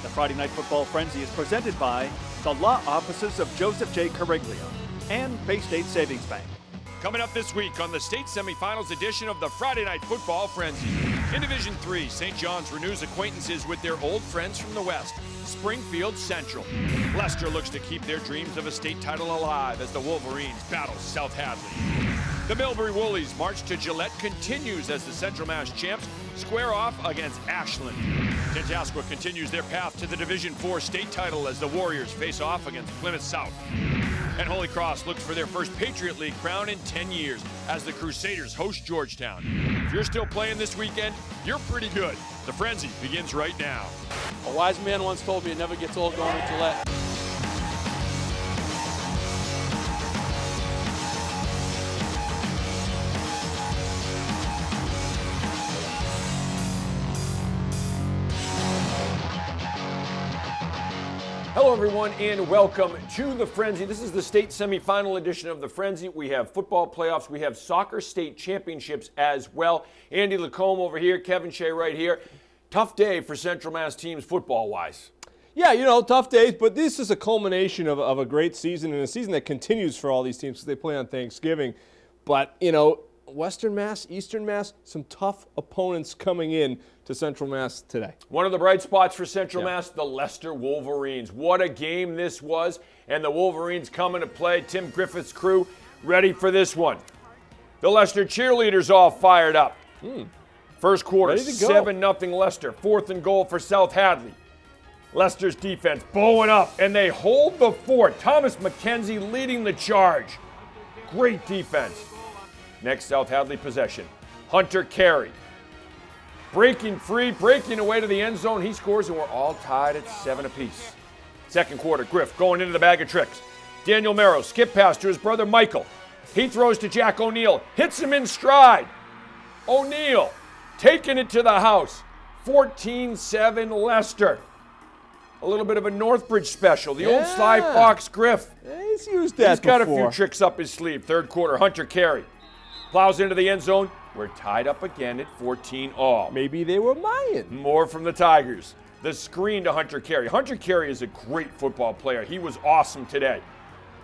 The Friday Night Football Frenzy is presented by the Law Offices of Joseph J. Cariglio and Bay State Savings Bank. Coming up this week on the State Semifinals edition of the Friday Night Football Frenzy. In Division III, St. John's renews acquaintances with their old friends from the West, Springfield Central. Leicester looks to keep their dreams of a state title alive as the Wolverines battle South Hadley. The Millbury Woolies march to Gillette continues as the Central Mass champs square off against Ashland. Tantasqua continues their path to the Division IV state title as the Warriors face off against Plymouth South. And Holy Cross looks for their first Patriot League crown in 10 years as the Crusaders host Georgetown. If you're still playing this weekend, you're pretty good. The Frenzy begins right now. A wise man once told me it never gets old going to Gillette. Hello everyone and welcome to the Frenzy. This is the state semifinal edition of the Frenzy. We have football playoffs, we have soccer state championships as well. Andy Lacombe over here, Kevin Shea right here. Tough day for Central Mass teams football-wise. Yeah, tough days, but this is a culmination of a great season and a season that continues for all these teams because they play on Thanksgiving. But, Western Mass, Eastern Mass, some tough opponents coming in to Central Mass today. One of the bright spots for Central Mass, the Leicester Wolverines. What a game this was, and the Wolverines coming to play. Tim Griffith's crew ready for this one. The Leicester cheerleaders all fired up. First quarter, 7-0 Leicester. 4th and goal for South Hadley. Leicester's defense bowing up, and they hold the fort. Thomas McKenzie leading the charge. Great defense. Next South Hadley possession. Hunter Carey. Breaking free, breaking away to the end zone. He scores, and we're all tied at 7 apiece. Second quarter, Griff going into the bag of tricks. Daniel Merrow, skip pass to his brother Michael. He throws to Jack O'Neill, hits him in stride. O'Neill taking it to the house. 14-7 Leicester. A little bit of a Northbridge special. The old Sly Fox Griff. He's used that He's got before. a few tricks up his sleeve. Third quarter, Hunter Carey plows into the end zone. We're tied up again at 14-all. Maybe they were Mayan. More from the Tigers. The screen to Hunter Carey. Hunter Carey is a great football player. He was awesome today.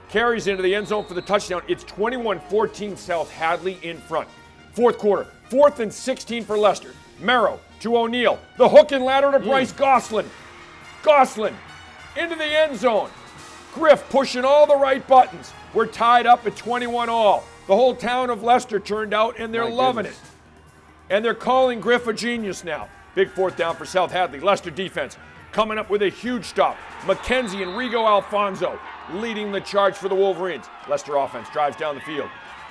Carries into the end zone for the touchdown. It's 21-14 South Hadley in front. Fourth quarter, 4th and 16 for Leicester. Merrow to O'Neill. The hook and ladder to Bryce Gosselin. Gosselin into the end zone. Griff pushing all the right buttons. We're tied up at 21-all. The whole town of Leicester turned out, and they're loving it. And they're calling Griff a genius now. Big 4th down for South Hadley. Leicester defense coming up with a huge stop. McKenzie and Rigo Alfonso leading the charge for the Wolverines. Leicester offense drives down the field.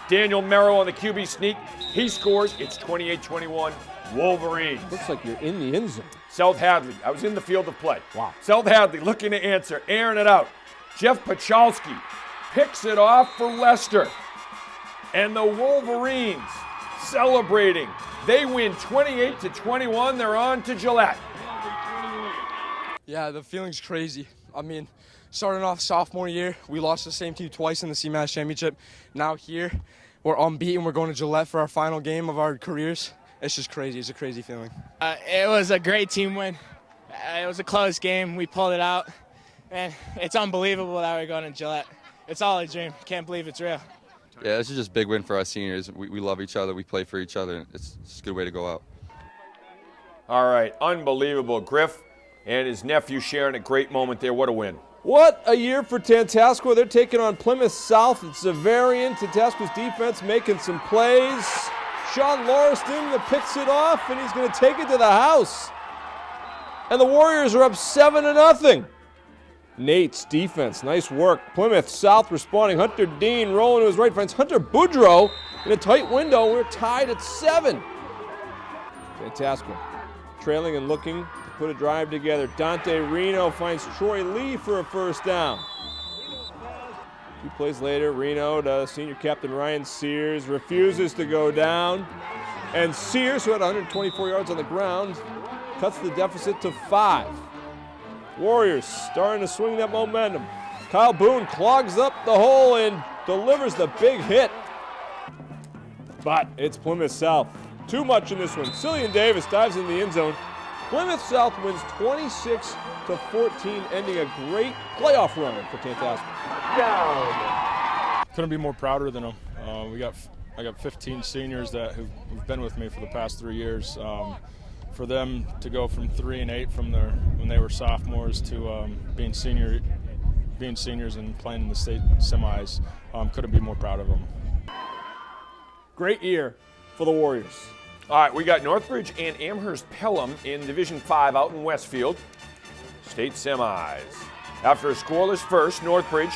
Daniel Merrow on the QB sneak. He scores. It's 28-21 Wolverines. Looks like you're in the end zone. South Hadley. I was in the field of play. Wow. South Hadley looking to answer, airing it out. Jeff Pachalski picks it off for Leicester. And the Wolverines celebrating. They win 28-21. They're on to Gillette. Yeah, the feeling's crazy. I mean, starting off sophomore year, we lost the same team twice in the CMAS championship. Now here, we're unbeaten. We're going to Gillette for our final game of our careers. It's just crazy. It's a crazy feeling. It was a great team win. It was a close game. We pulled it out. And it's unbelievable that we're going to Gillette. It's all a dream. Can't believe it's real. Yeah, this is just a big win for us seniors. We love each other. We play for each other. It's just a good way to go out. All right, unbelievable. Griff and his nephew sharing a great moment there. What a win. What a year for Tantasqua. They're taking on Plymouth South. It's a variant. Tantasqua's defense making some plays. Sean Lauriston picks it off, and he's going to take it to the house. And the Warriors are up 7-0. Nate's defense, nice work. Plymouth South responding. Hunter Dean rolling to his right, finds Hunter Boudreau in a tight window. We're tied at 7. Tantasqua trailing and looking to put a drive together. Dante Reno finds Troy Lee for a first down. 2 plays later, Reno to senior captain Ryan Sears refuses to go down. And Sears, who had 124 yards on the ground, cuts the deficit to 5. Warriors starting to swing that momentum. Kyle Boone clogs up the hole and delivers the big hit. But it's Plymouth South. Too much in this one. Cillian Davis dives in the end zone Plymouth South wins 26-14, ending a great playoff run for Tantasqua. Couldn't be more prouder than them. I got 15 seniors who've been with me for the past 3 years. For them to go from 3-8 from when they were sophomores to being seniors and playing in the state semis, couldn't be more proud of them. Great year for the Warriors. All right, we got Northbridge and Amherst-Pelham in Division 5 out in Westfield. State semis. After a scoreless first, Northbridge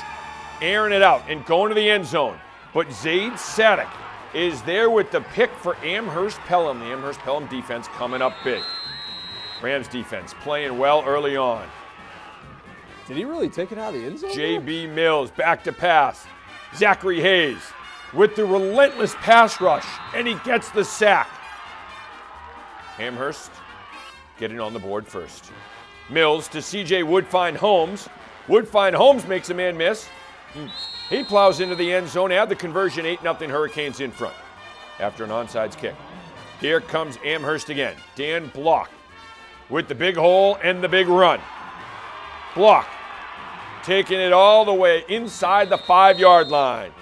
airing it out and going to the end zone. But Zaid Sadek is there with the pick for Amherst-Pelham. The Amherst-Pelham defense coming up big. Rams defense playing well early on. Did he really take it out of the end zone? J.B. Mills back to pass. Zachary Hayes with the relentless pass rush, and he gets the sack. Amherst getting on the board first. Mills to C.J. Woodfine-Holmes. Woodfine-Holmes makes a man miss. He plows into the end zone, add the conversion, 8-0 Hurricanes in front after an onside kick. Here comes Amherst again. Dan Block with the big hole and the big run. Block taking it all the way inside the 5-yard line.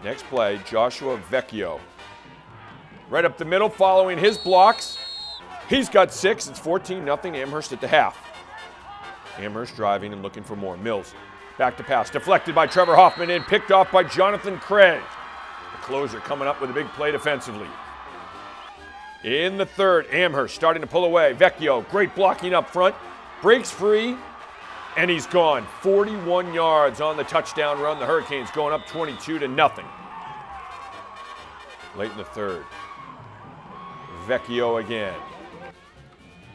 Next play, Joshua Vecchio. Right up the middle following his blocks. He's got 6. It's 14-0 Amherst at the half. Amherst driving and looking for more. Mills back to pass. Deflected by Trevor Hoffman and picked off by Jonathan Craig. The closer coming up with a big play defensively. In the third, Amherst starting to pull away. Vecchio, great blocking up front. Breaks free, and he's gone. 41 yards on the touchdown run. The Hurricanes going up 22-0. Late in the third. Vecchio again.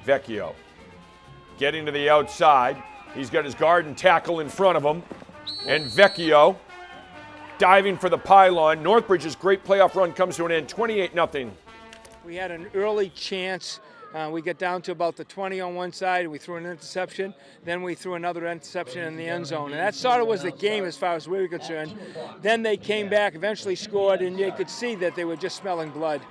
Vecchio getting to the outside. He's got his guard and tackle in front of him. And Vecchio diving for the pylon. Northbridge's great playoff run comes to an end, 28-0. We had an early chance. We got down to about the 20 on one side, and we threw an interception. Then we threw another interception in the end zone. And that sort of was the game as far as we were concerned. Then they came back, eventually scored, and you could see that they were just smelling blood.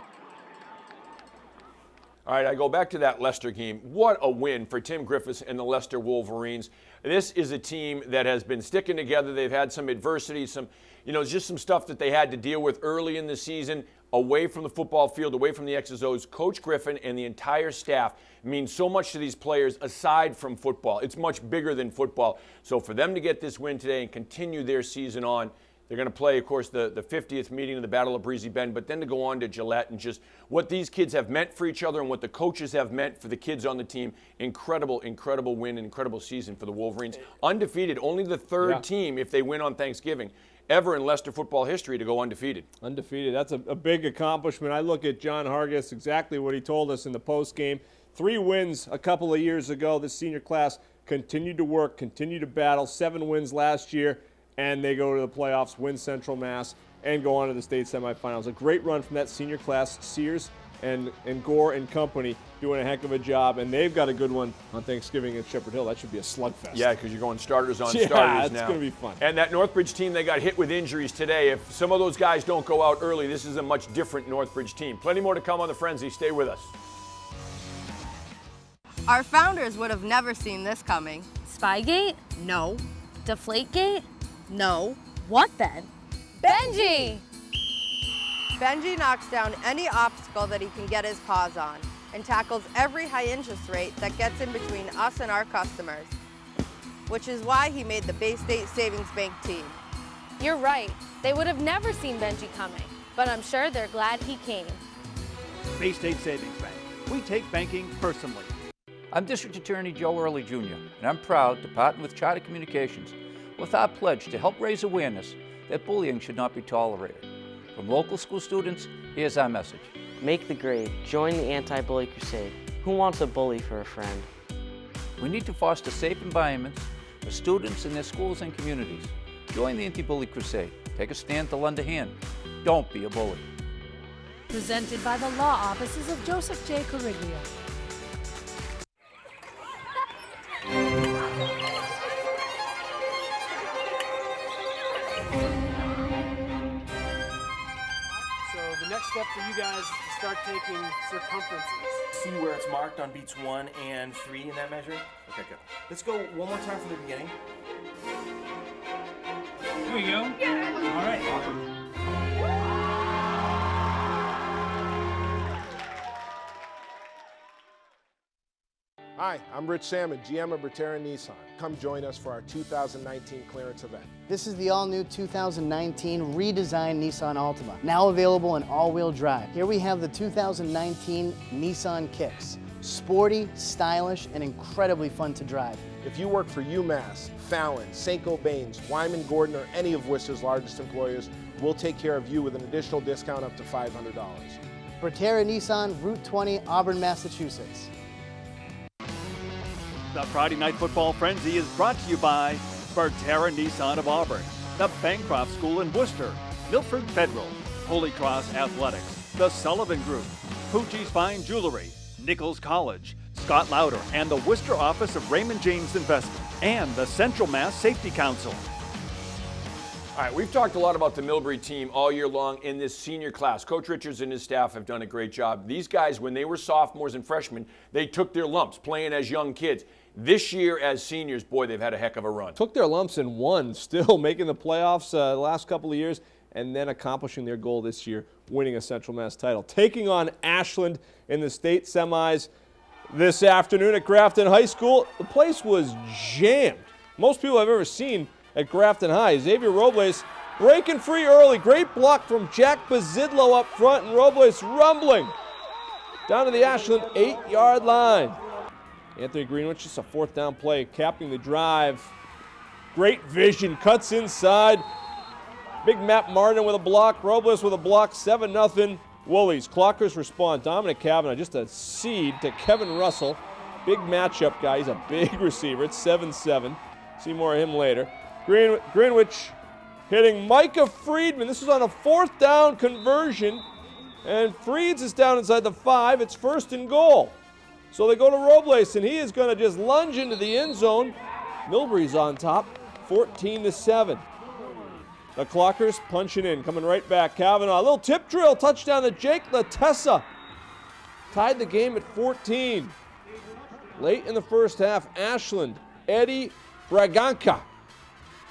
All right, I go back to that Leicester game. What a win for Tim Griffiths and the Leicester Wolverines. This is a team that has been sticking together. They've had some adversity, just some stuff that they had to deal with early in the season, away from the football field, away from the X's O's. Coach Griffin and the entire staff mean so much to these players aside from football. It's much bigger than football. So for them to get this win today and continue their season on, they're going to play, of course, the 50th meeting of the Battle of Breezy Bend, but then to go on to Gillette and just what these kids have meant for each other and what the coaches have meant for the kids on the team. Incredible, incredible win and incredible season for the Wolverines. Undefeated, only the third team, if they win on Thanksgiving, ever in Leicester football history to go undefeated. Undefeated. That's a big accomplishment. I look at John Hargis, exactly what he told us in the postgame. 3 wins a couple of years ago. This senior class continued to work, continued to battle. 7 wins last year. And they go to the playoffs, win Central Mass, and go on to the state semifinals. A great run from that senior class. Sears and Gore and company doing a heck of a job, and they've got a good one on Thanksgiving at Shepherd Hill. That should be a slugfest. Yeah, because you're going starters on starters now. Yeah, it's going to be fun. And that Northbridge team, they got hit with injuries today. If some of those guys don't go out early, this is a much different Northbridge team. Plenty more to come on the Frenzy. Stay with us. Our founders would have never seen this coming. Spygate? No. Deflategate? No. What then? Benji! Benji knocks down any obstacle that he can get his paws on and tackles every high interest rate that gets in between us and our customers, which is why he made the Bay State Savings Bank team. You're right. They would have never seen Benji coming, but I'm sure they're glad he came. Bay State Savings Bank. We take banking personally. I'm District Attorney Joe Early Jr., and I'm proud to partner with Charter Communications with our pledge to help raise awareness that bullying should not be tolerated. From local school students, here's our message. Make the grade. Join the anti-bully crusade. Who wants a bully for a friend? We need to foster safe environments for students in their schools and communities. Join the anti-bully crusade. Take a stand to lend a hand. Don't be a bully. Presented by the law offices of Joseph J. Cariglio. So the next step for you guys is to start taking circumferences. see where it's marked on beats 1 and 3 in that measure? Okay, good. Let's go one more time from the beginning. Here we go. All right. Hi, I'm Rich Salmon, GM of Bertera Nissan. Come join us for our 2019 clearance event. This is the all-new 2019 redesigned Nissan Altima, now available in all-wheel drive. Here we have the 2019 Nissan Kicks. Sporty, stylish, and incredibly fun to drive. If you work for UMass, Fallon, St. Gobain's, Wyman Gordon, or any of Worcester's largest employers, we'll take care of you with an additional discount up to $500. Bertera Nissan, Route 20, Auburn, Massachusetts. The Friday Night Football Frenzy is brought to you by Bertera Nissan of Auburn, the Bancroft School in Worcester, Milford Federal, Holy Cross Athletics, the Sullivan Group, Fuji's Fine Jewelry, Nichols College, Scott Lauder, and the Worcester office of Raymond James Investment, and the Central Mass Safety Council. All right, we've talked a lot about the Millbury team all year long in this senior class. Coach Richards and his staff have done a great job. These guys, when they were sophomores and freshmen, they took their lumps playing as young kids. This year as seniors, boy, they've had a heck of a run. Took their lumps and won, still making the playoffs the last couple of years, and then accomplishing their goal this year, winning a Central Mass title. Taking on Ashland in the state semis this afternoon at Grafton High School. The place was jammed. Most people I've ever seen at Grafton High. Xavier Robles breaking free early. Great block from Jack Bazidlo up front, and Robles rumbling down to the Ashland 8-yard line. Anthony Greenwich, just a fourth down play, capping the drive. Great vision, cuts inside. Big Matt Martin with a block, Robles with a block, 7-0. Woolies. Clockers respond. Dominic Kavanaugh, just a seed to Kevin Russell. Big matchup guy. He's a big receiver. It's 7-7. See more of him later. Greenwich hitting Micah Friedman. This was on a fourth down conversion. And Freeds is down inside the 5. It's 1st and goal. So they go to Robles, and he is going to just lunge into the end zone. Millbury's on top, 14-7. The Clockers punching in, coming right back. Kavanaugh, a little tip drill, touchdown to Jake Latessa. Tied the game at 14. Late in the first half, Ashland, Eddie Braganca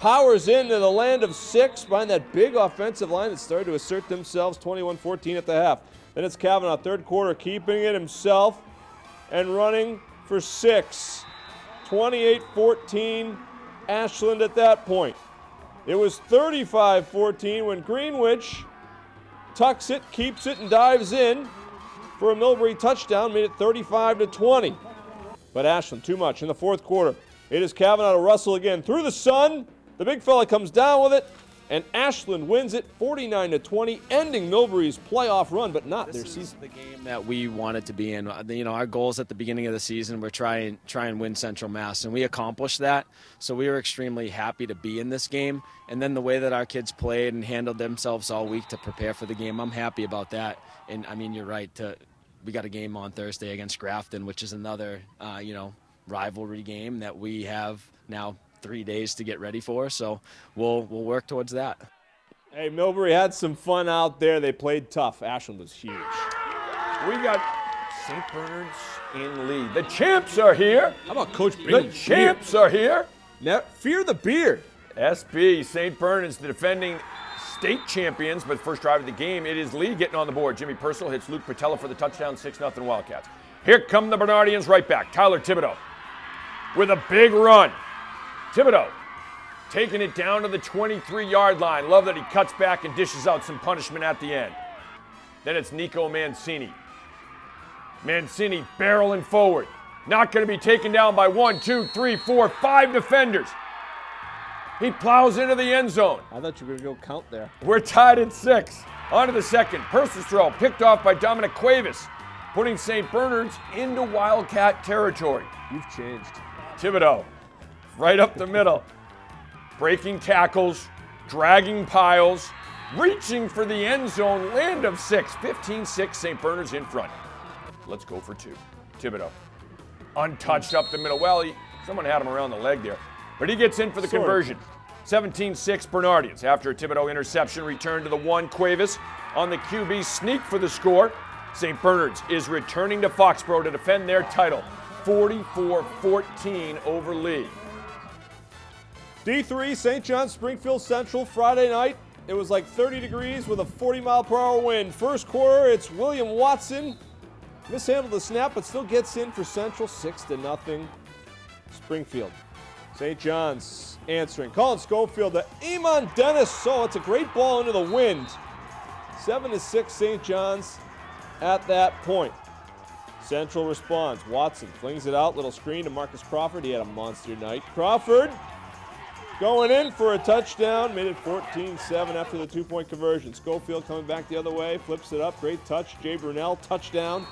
powers into the land of 6 behind that big offensive line that started to assert themselves, 21-14 at the half. Then it's Kavanaugh, third quarter, keeping it himself and running for 6. 28-14, Ashland at that point. It was 35-14 when Greenwich tucks it, keeps it, and dives in for a Millbury touchdown, made it 35-20. But Ashland, too much in the fourth quarter. It is Kavanaugh to Russell again. Through the sun, the big fella comes down with it, and Ashland wins it 49-20, ending Millbury's playoff run, but not their season. This is the game that we wanted to be in. You know, our goals at the beginning of the season were try and win Central Mass, and we accomplished that. So we were extremely happy to be in this game. And then the way that our kids played and handled themselves all week to prepare for the game, I'm happy about that. And I mean, you're right. We got a game on Thursday against Grafton, which is another, rivalry game that we have now 3 days to get ready for, so we'll work towards that. Hey, Millbury had some fun out there. They played tough. Ashland was huge. We got St. Bernard's in lead. The champs are here. How about Coach The champs are here. Now, fear the beard. SB, St. Bernard's the defending state champions, but first drive of the game, it is Lee getting on the board. Jimmy Purcell hits Luke Patella for the touchdown, 6-0 Wildcats. Here come the Bernardians right back. Tyler Thibodeau with a big run. Thibodeau taking it down to the 23-yard line. Love that he cuts back and dishes out some punishment at the end. Then it's Nico Mancini. Mancini barreling forward. Not going to be taken down by 1, 2, 3, 4, 5 defenders. He plows into the end zone. I thought you were going to go count there. We're tied at 6. On to the second. Purcell's throw picked off by Dominic Cuevas, putting St. Bernard's into Wildcat territory. You've changed. Thibodeau, right up the middle. Breaking tackles, dragging piles, reaching for the end zone, land of 6. 15-6, St. Bernard's in front. Let's go for 2. Thibodeau, untouched up the middle. Well, someone had him around the leg there, but he gets in for the conversion. 17-6 Bernardians. After a Thibodeau interception, return to the 1. Cuevas on the QB sneak for the score. St. Bernard's is returning to Foxborough to defend their title, 44-14 over Lee. D3, St. John's Springfield Central, Friday night. It was like 30 degrees with a 40-mile-per-hour wind. First quarter, it's William Watson. Mishandled the snap, but still gets in for Central, 6-0. Springfield. St. John's answering. Colin Schofield to Eamon Dennis. So it's a great ball into the wind. 7-6 St. John's at that point. Central responds. Watson flings it out. Little screen to Marcus Crawford. He had a monster night. Crawford going in for a touchdown. Made it 14-7 after the two-point conversion. Schofield coming back the other way. Flips it up. Great touch. Jay Brunel, touchdown.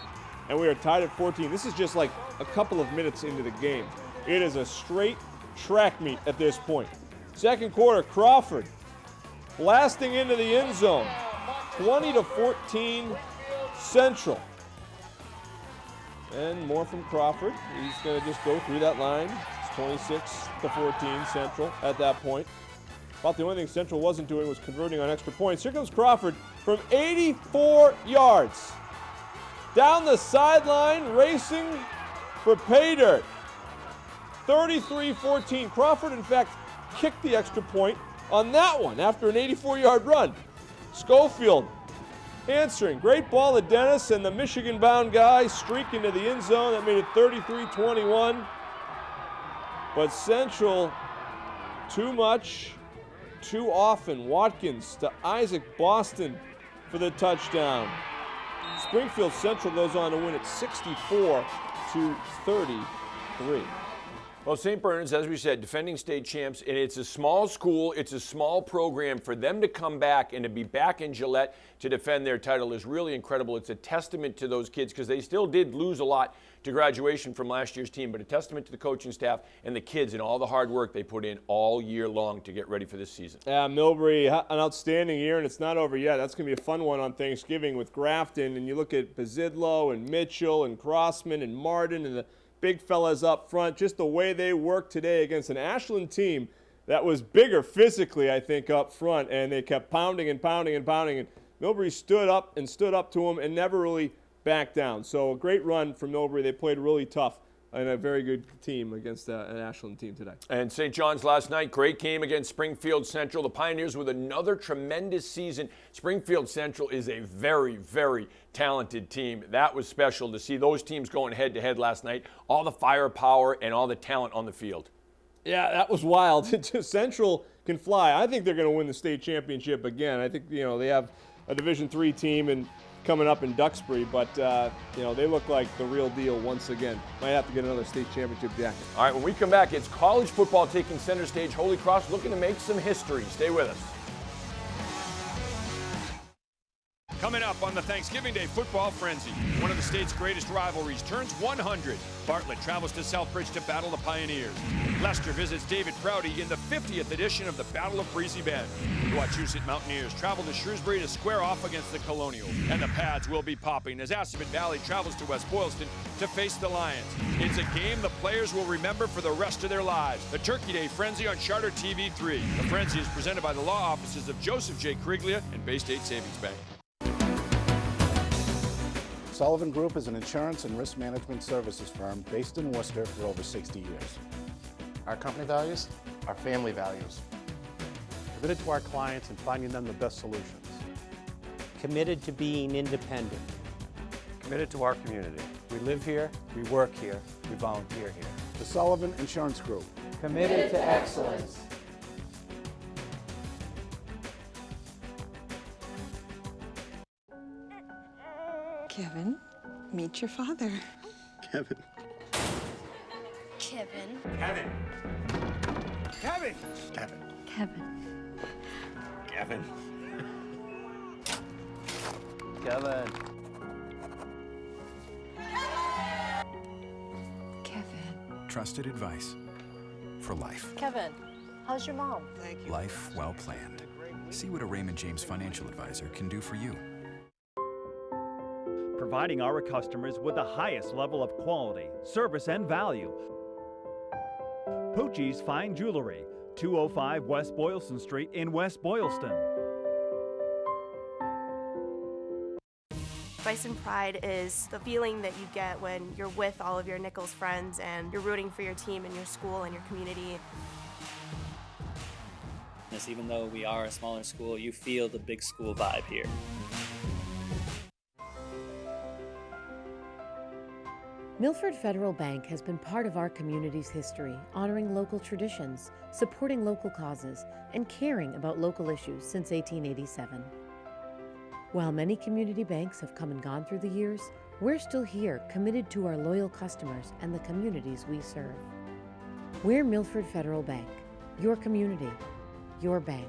And we are tied at 14. This is just like a couple of minutes into the game. It is a straight track meet at this point. Second quarter, Crawford blasting into the end zone. 20-14 Central. And more from Crawford. He's going to just go through that line. It's 26-14 Central at that point. About the only thing Central wasn't doing was converting on extra points. Here comes Crawford from 84 yards. Down the sideline, racing for pay dirt. 33-14. Crawford, in fact, kicked the extra point on that one after an 84-yard run. Schofield answering. Great ball to Dennis, and the Michigan-bound guy streaking to the end zone. That made it 33-21. But Central, too much, too often. Watkins to Isaac Boston for the touchdown. Springfield Central goes on to win it 64-33. Well, St. Bernard's, as we said, defending state champs, and it's a small school, it's a small program. For them to come back and to be back in Gillette to defend their title is really incredible. It's a testament to those kids because they still did lose a lot to graduation from last year's team, but a testament to the coaching staff and the kids and all the hard work they put in all year long to get ready for this season. Yeah, Millbury, an outstanding year, and it's not over yet. That's going to be a fun one on Thanksgiving with Grafton, and you look at Pazidlo and Mitchell and Crossman and Martin and the big fellas up front, just the way they worked today against an Ashland team that was bigger physically, I think, up front, and they kept pounding and pounding and pounding, and Millbury stood up to them and never really backed down. So a great run from Millbury. They played really tough and a very good team against an Ashland team today. And St. John's last night, great game against Springfield Central. The Pioneers with another tremendous season. Springfield Central is a very, very talented team. That was special to see those teams going head-to-head last night. All the firepower and all the talent on the field. Yeah, that was wild. Central can fly. I think they're going to win the state championship again. I think, they have a Division III team and coming up in Duxbury, but they look like the real deal once again. Might have to get another state championship jacket. All right, when we come back, it's college football taking center stage. Holy Cross looking to make some history. Stay with us. Coming up on the Thanksgiving Day Football Frenzy, one of the state's greatest rivalries turns 100. Bartlett travels to Southbridge to battle the Pioneers. Leicester visits David Prouty in the 50th edition of the Battle of Breezy Bend. The Wachusett Mountaineers travel to Shrewsbury to square off against the Colonials. And the pads will be popping as Assabet Valley travels to West Boylston to face the Lions. It's a game the players will remember for the rest of their lives. The Turkey Day Frenzy on Charter TV3. The Frenzy is presented by the law offices of Joseph J. Cariglia and Bay State Savings Bank. Sullivan Group is an insurance and risk management services firm based in Worcester for over 60 years. Our company values? Our family values. Committed to our clients and finding them the best solutions. Committed to being independent. Committed to our community. We live here, we work here, we volunteer here. The Sullivan Insurance Group. Committed to excellence. Kevin, meet your father. Kevin. Kevin. Kevin. Kevin. Kevin. Kevin. Kevin. Kevin. Trusted advice for life. Kevin, how's your mom? Thank you. Life well planned. See what a Raymond James financial advisor can do for you. Providing our customers with the highest level of quality, service, and value. Pucci's Fine Jewelry, 205 West Boylston Street in West Boylston. Bison Pride is the feeling that you get when you're with all of your Nichols friends and you're rooting for your team and your school and your community. Even though we are a smaller school, you feel the big school vibe here. Milford Federal Bank has been part of our community's history, honoring local traditions, supporting local causes, and caring about local issues since 1887. While many community banks have come and gone through the years, we're still here, committed to our loyal customers and the communities we serve. We're Milford Federal Bank, your community, your bank,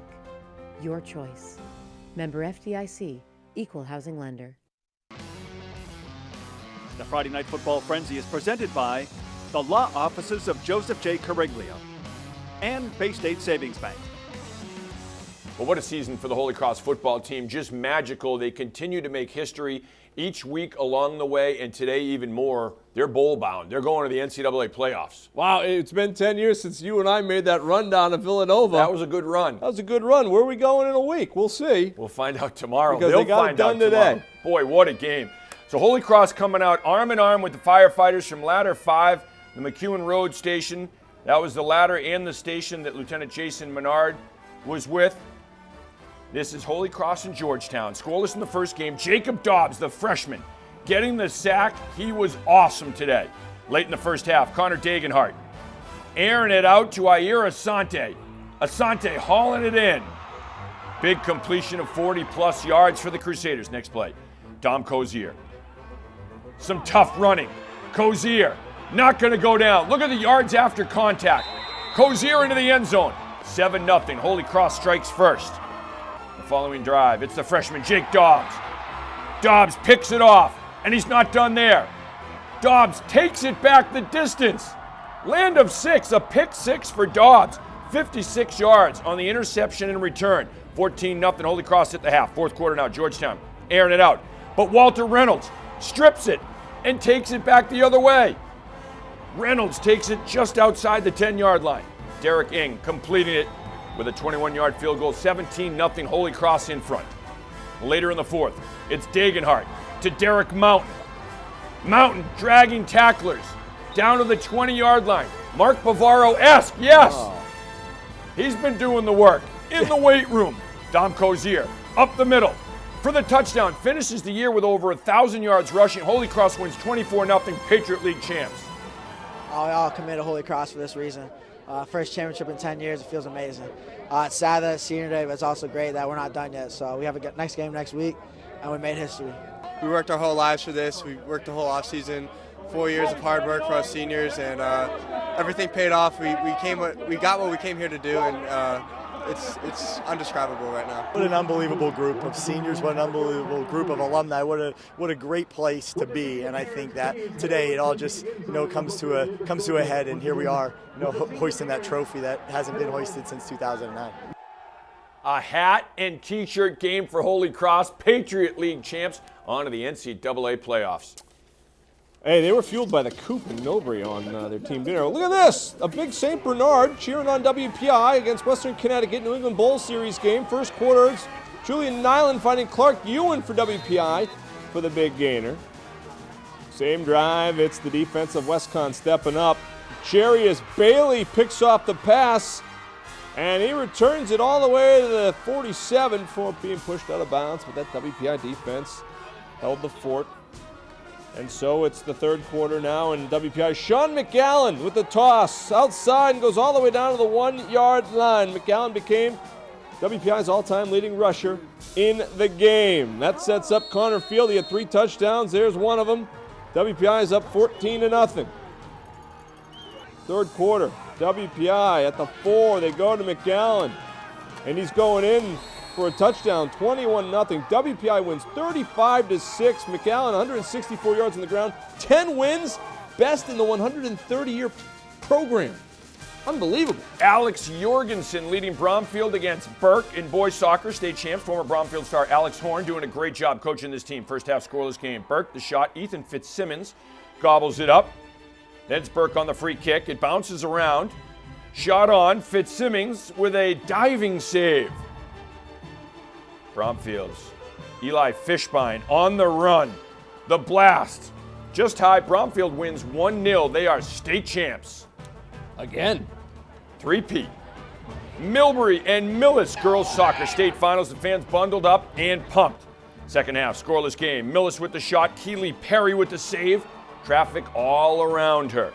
your choice. Member FDIC, Equal Housing Lender. The Friday Night Football Frenzy is presented by the law offices of Joseph J. Cariglio and Bay State Savings Bank. Well, what a season for the Holy Cross football team. Just magical. They continue to make history each week along the way, and today even more. They're bowl bound. They're going to the NCAA playoffs. Wow, it's been 10 years since you and I made that run down to Villanova. That was a good run. That was a good run. Where are we going in a week? We'll see. We'll find out tomorrow. Because They'll they got find it done out today. Tomorrow. Boy, what a game. So Holy Cross coming out arm in arm with the firefighters from Ladder 5, the McEwen Road Station. That was the ladder and the station that Lieutenant Jason Menard was with. This is Holy Cross and Georgetown. Scoreless in the first game. Jacob Dobbs, the freshman, getting the sack. He was awesome today. Late in the first half, Connor Dagenhart airing it out to Ayer Asante. Asante hauling it in. Big completion of 40-plus yards for the Crusaders. Next play, Dom Cozier. Some tough running. Cozier not going to go down. Look at the yards after contact. Cozier into the end zone. 7-0. Holy Cross strikes first. The following drive, it's the freshman Jake Dobbs. Dobbs picks it off, and he's not done there. Dobbs takes it back the distance. Land of 6, a pick 6 for Dobbs. 56 yards on the interception and return. 14-0. Holy Cross at the half. Fourth quarter now, Georgetown airing it out. But Walter Reynolds strips it and takes it back the other way. Reynolds takes it just outside the 10-yard line. Derek Ing completing it with a 21-yard field goal. 17-0. Holy Cross in front. Later in the fourth, it's Dagenhart to Derek Mountain. Mountain dragging tacklers down to the 20-yard line. Mark Bavaro-esque, yes. Oh. He's been doing the work in the weight room. Dom Cozier up the middle for the touchdown. Finishes the year with over 1,000 yards rushing. Holy Cross wins 24-0. Patriot League champs. I'll commit to Holy Cross for this reason. First championship in 10 years. It feels amazing. It's sad that it's senior day, but it's also great that we're not done yet. So we have a next game next week, and we made history. We worked our whole lives for this. We worked the whole offseason, 4 years of hard work for us seniors, and everything paid off. We got what we came here to do, and it's undescribable right now. What an unbelievable group of seniors! What an unbelievable group of alumni! What a great place to be! And I think that today it all just comes to a head, and here we are, hoisting that trophy that hasn't been hoisted since 2009. A hat and t-shirt game for Holy Cross. Patriot League champs on to the NCAA playoffs. Hey, they were fueled by the Coop and Millbury on their team dinner. Look at this! A big St. Bernard cheering on WPI against Western Connecticut New England Bowl Series game. First quarter, it's Julian Nyland finding Clark Ewan for WPI for the big gainer. Same drive, it's the defense of WestCon stepping up. Jarius Bailey picks off the pass, and he returns it all the way to the 47 before being pushed out of bounds, but that WPI defense held the fort. And so it's the third quarter now, and WPI, Sean McGowan with the toss outside and goes all the way down to the 1-yard line. McGowan became WPI's all-time leading rusher in the game. That sets up Connor Field. He had 3 touchdowns. There's one of them. WPI is up 14-0. Third quarter, WPI at the 4. They go to McGowan, and he's going in for a touchdown, 21-0. WPI wins 35-6. McAllen, 164 yards on the ground, 10 wins, best in the 130-year program. Unbelievable. Alex Jorgensen leading Bromfield against Burke in boys soccer. State champs, former Bromfield star Alex Horn doing a great job coaching this team. First half scoreless game. Burke, the shot. Ethan Fitzsimmons gobbles it up. Then it's Burke on the free kick. It bounces around. Shot on. Fitzsimmons with a diving save. Bromfield's Eli Fishbein on the run. The Blast. Just high, Bromfield wins 1-0. They are state champs. Again. 3-peat. Millbury and Millis girls soccer state finals. The fans bundled up and pumped. Second half, scoreless game. Millis with the shot, Keely Perry with the save. Traffic all around her.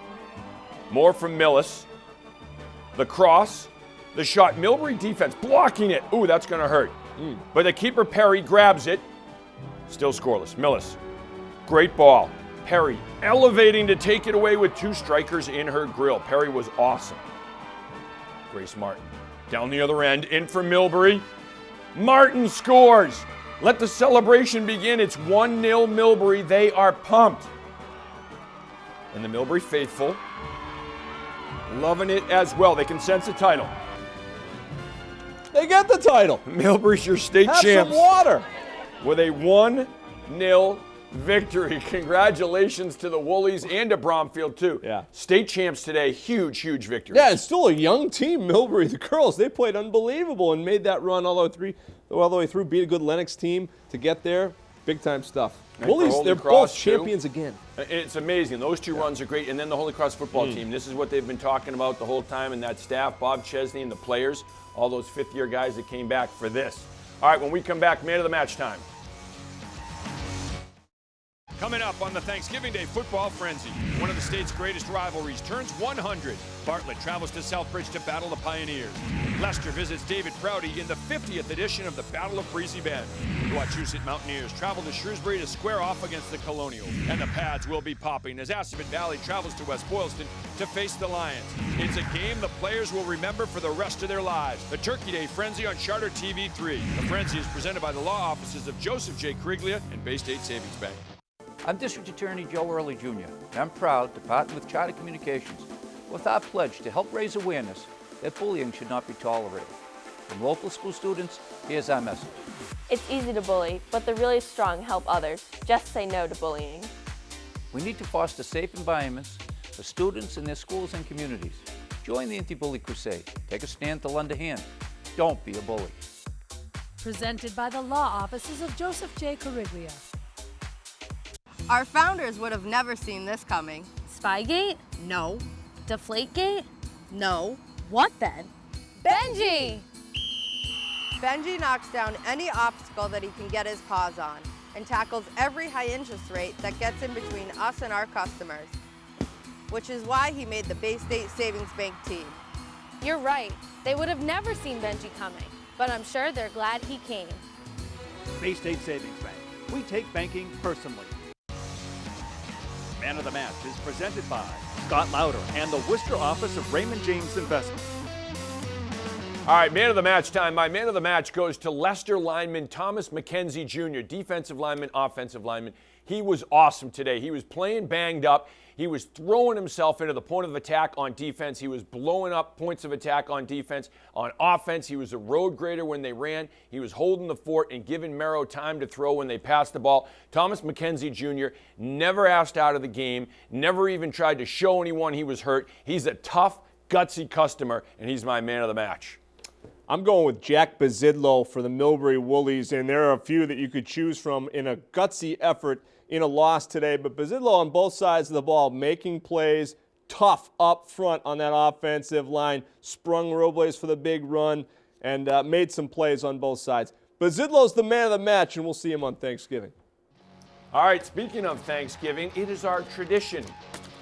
More from Millis. The cross, the shot, Millbury defense blocking it. Ooh, that's going to hurt. But the keeper, Perry, grabs it. Still scoreless. Millis, great ball. Perry elevating to take it away with 2 strikers in her grill. Perry was awesome. Grace Martin down the other end, in for Millbury. Martin scores. Let the celebration begin. It's 1-0 Millbury. They are pumped. And the Millbury faithful loving it as well. They can sense the title. They get the title. Millbury's your state Have champs. some water. With a 1-0 victory. Congratulations to the Woolies and to Bromfield, too. Yeah. State champs today. Huge, huge victory. Yeah, it's still a young team, Millbury. The girls, they played unbelievable and made that run all the way through, beat a good Lennox team to get there. Big-time stuff. Woolies, they're both champions again. It's amazing. Those 2 runs are great. And then the Holy Cross football team. This is what they've been talking about the whole time, and that staff, Bob Chesney and the players, all those fifth-year guys that came back for this. All right, when we come back, man of the match time. Coming up on the Thanksgiving Day Football Frenzy, one of the state's greatest rivalries turns 100. Bartlett travels to Southbridge to battle the Pioneers. Leicester visits David Prouty in the 50th edition of the Battle of Breezy Bend. The Wachusett Mountaineers travel to Shrewsbury to square off against the Colonials. And the pads will be popping as Assabet Valley travels to West Boylston to face the Lions. It's a game the players will remember for the rest of their lives. The Turkey Day Frenzy on Charter TV 3. The Frenzy is presented by the law offices of Joseph J. Kriglia and Bay State Savings Bank. I'm District Attorney Joe Early Jr., and I'm proud to partner with Charter Communications with our pledge to help raise awareness that bullying should not be tolerated. From local school students, here's our message. It's easy to bully, but the really strong help others. Just say no to bullying. We need to foster safe environments for students in their schools and communities. Join the Anti-Bully Crusade. Take a stand to lend a hand. Don't be a bully. Presented by the law offices of Joseph J. Kriglia. Our founders would have never seen this coming. Spygate? No. Deflategate? No. What then? Benji! Benji knocks down any obstacle that he can get his paws on and tackles every high interest rate that gets in between us and our customers, which is why he made the Bay State Savings Bank team. You're right. They would have never seen Benji coming, but I'm sure they're glad he came. Bay State Savings Bank. We take banking personally. Man of the Match is presented by Scott Lauder and the Worcester office of Raymond James Investment. All right, man of the match time. My man of the match goes to Leicester lineman Thomas McKenzie Jr., defensive lineman, offensive lineman. He was awesome today. He was playing banged up. He was throwing himself into the point of attack on defense. He was blowing up points of attack on defense. On offense, he was a road grader when they ran. He was holding the fort and giving Merrow time to throw when they passed the ball. Thomas McKenzie Jr. never asked out of the game, never even tried to show anyone he was hurt. He's a tough, gutsy customer, and he's my man of the match. I'm going with Jack Bazidlo for the Millbury Woolies, and there are a few that you could choose from in a gutsy effort in a loss today. But Bazidlo on both sides of the ball, making plays, tough up front on that offensive line, sprung Robles for the big run, and made some plays on both sides. Bazidlo's the man of the match, and we'll see him on Thanksgiving. All right, speaking of Thanksgiving, it is our tradition.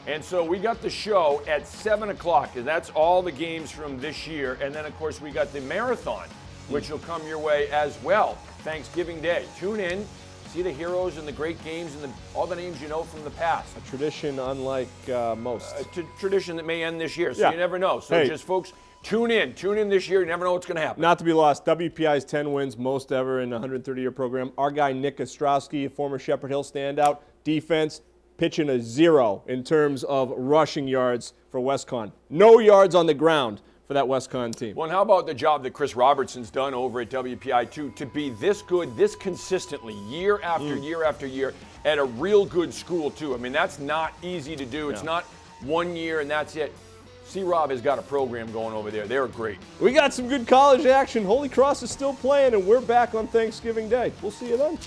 And so we got the show at 7 o'clock, and that's all the games from this year. And then, of course, we got the marathon, which will come your way as well, Thanksgiving Day. Tune in, see the heroes and the great games and all the names you know from the past. A tradition unlike most. A tradition that may end this year, so Yeah. you never know. So Hey. just, folks, tune in this year. You never know what's going to happen. Not to be lost, WPI's 10 wins, most ever in a 130-year program. Our guy Nick Ostrowski, a former Shepherd Hill standout, defense, pitching a 0 in terms of rushing yards for WestCon. No yards on the ground for that WestCon team. Well, and how about the job that Chris Robertson's done over at WPI too, to be this good, this consistently, year after year after year, at a real good school too. I mean, that's not easy to do. It's not 1 year and that's it. C-Rob has got a program going over there. They're great. We got some good college action. Holy Cross is still playing, and we're back on Thanksgiving Day. We'll see you then.